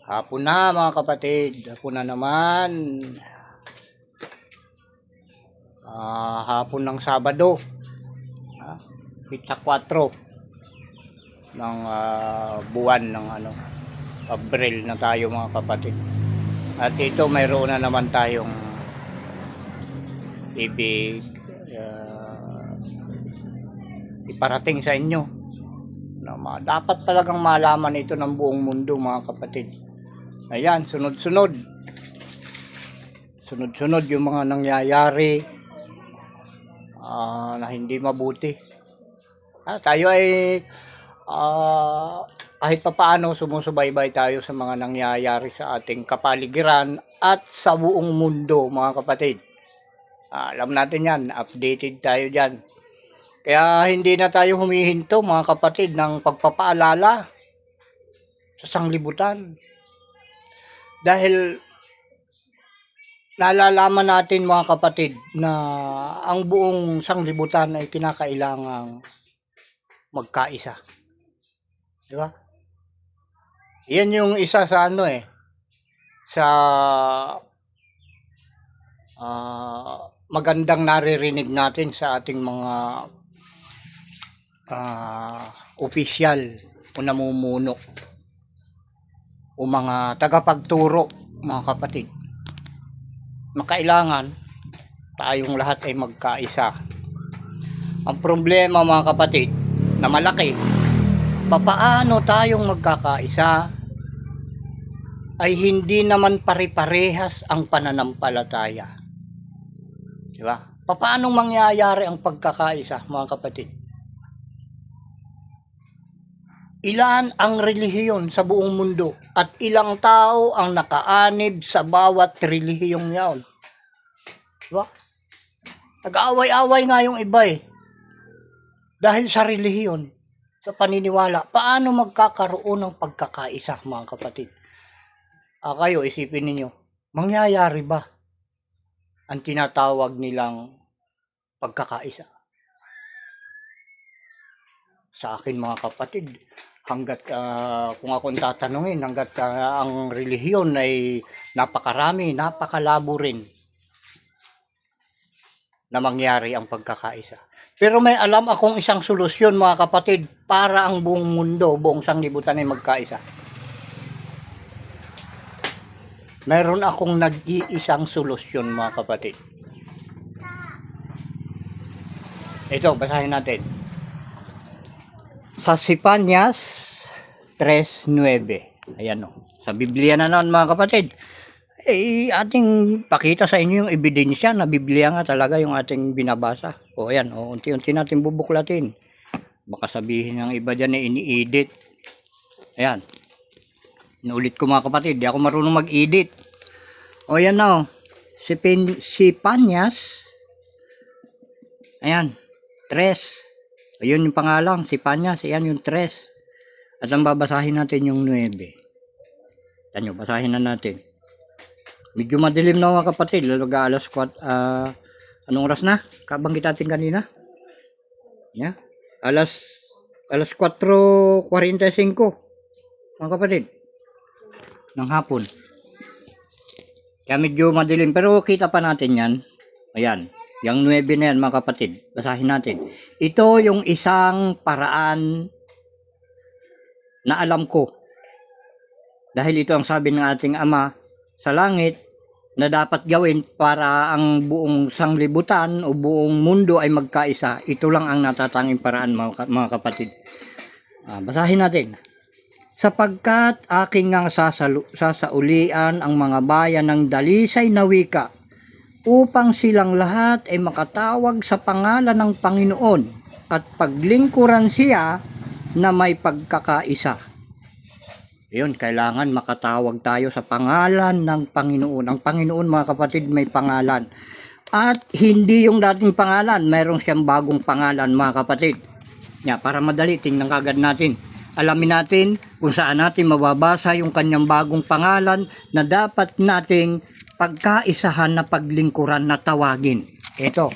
Hapon na mga kapatid, hapon na naman. Hapon ng Sabado, Pita 4 ng buwan ng Abril na tayo mga kapatid. At ito mayroon na naman tayong ibig iparating sa inyo na dapat talagang malaman ito ng buong mundo mga kapatid. Ayan, sunod-sunod yung mga nangyayari na hindi mabuti. Tayo ay kahit papaano sumusubaybay tayo sa mga nangyayari sa ating kapaligiran at sa buong mundo mga kapatid. Alam natin yan, updated tayo dyan. Kaya hindi na tayo humihinto mga kapatid ng pagpapaalala sa sanglibutan. Dahil nalalaman natin mga kapatid na ang buong sanglibutan ay kinakailangang magkaisa. Di ba? Yan yung isa sa sa magandang naririnig natin sa ating mga opisyal o namumuno o mga tagapagturo mga kapatid, na kailangan tayong lahat ay magkaisa. Ang problema mga kapatid na malaki, papaano tayong magkakaisa ay hindi naman pare-parehas ang pananampalataya. Diba? Papaano mangyayari ang pagkakaisa mga kapatid? Ilan ang relihiyon sa buong mundo at ilang tao ang nakaanib sa bawat relihiyong yaon. Diba? Nag-aaway-away nga yung iba dahil sa relihiyon, sa paniniwala. Paano magkakaroon ng pagkakaisa mga kapatid? Kayo isipin ninyo, mangyayari ba ang tinatawag nilang pagkakaisa? Sa akin mga kapatid, hanggat kung akong tatanungin, hanggat ang relihiyon ay napakarami, napakalabo rin na mangyari ang pagkakaisa. Pero may alam akong isang solusyon mga kapatid para ang buong mundo, buong sanglibutan ay magkaisa. Meron akong nag-iisang solusyon mga kapatid. Ito, basahin natin. Sa Sipanyas 3:9. Ayan sa Biblia na naman mga kapatid. Ating pakita sa inyo yung ebidensya na Biblia nga talaga yung ating binabasa. Ayan, unti-unti natin bubuklatin. Baka sabihin ng iba dyan na ini-edit. Ayan. Inulit ko mga kapatid, di ako marunong mag-edit. Ayan na Sipanyas. Ayan, 3. Ayun yung pangalang, Sipanyas. Ayan yung 3. At ang babasahin natin yung 9. Tanyo, basahin na natin. Medyo madilim na mga kapatid. Lalaga alas 4. Anong oras na? Kabanggit natin kanina. Yeah. Alas 4:45 mga kapatid ng hapon. Kaya medyo madilim. Pero kita pa natin yan. Ayan. Yung 9 na yan mga kapatid. Basahin natin. Ito yung isang paraan na alam ko. Dahil ito ang sabi ng ating Ama sa langit na dapat gawin para ang buong sanglibutan o buong mundo ay magkaisa. Ito lang ang natatanging paraan mga kapatid. Basahin natin. Sapagkat aking ngang sasaulian ang mga bayan ng dalisay na wika upang silang lahat ay makatawag sa pangalan ng Panginoon at paglingkuran siya na may pagkakaisa. Yun, kailangan makatawag tayo sa pangalan ng Panginoon. Ang Panginoon mga kapatid may pangalan. At hindi yung dating pangalan, mayroong siyang bagong pangalan mga kapatid. Para madali, tingnan kagad natin. Alamin natin kung saan natin mababasa yung kanyang bagong pangalan na dapat nating pagkaisahan na paglingkuran na tawagin. Ito,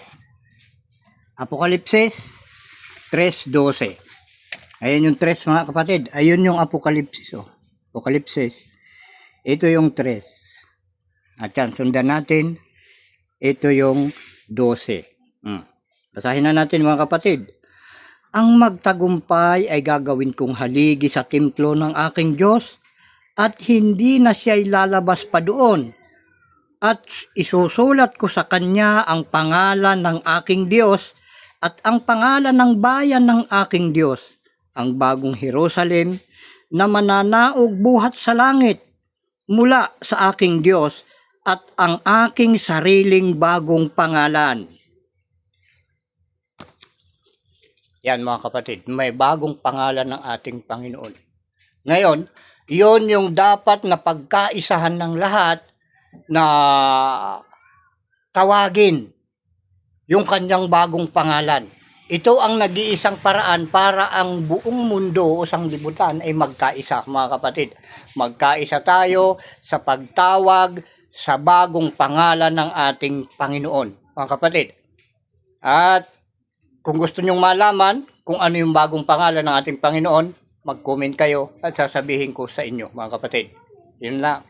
Apokalipsis 3:12. Ayan yung 3 mga kapatid. Ayun yung Apokalipsis. Apokalipsis. Ito yung 3. At yan, sundan natin. Ito yung 12. Basahin na natin mga kapatid. Ang magtagumpay ay gagawin kong haligi sa templo ng aking Diyos at hindi na siya'y lalabas pa doon. At isusulat ko sa kanya ang pangalan ng aking Diyos at ang pangalan ng bayan ng aking Diyos, ang bagong Jerusalem na mananaog buhat sa langit mula sa aking Diyos at ang aking sariling bagong pangalan. Yan mga kapatid, may bagong pangalan ng ating Panginoon. Ngayon, iyon yung dapat na pagkaisahan ng lahat na tawagin yung kanyang bagong pangalan. Ito ang nag-iisang paraan para ang buong mundo o sanglibutan ay magkaisa mga kapatid. Magkaisa tayo sa pagtawag sa bagong pangalan ng ating Panginoon mga kapatid. At kung gusto nyong malaman kung ano yung bagong pangalan ng ating Panginoon, mag-comment kayo at sasabihin ko sa inyo mga kapatid. Yun lang.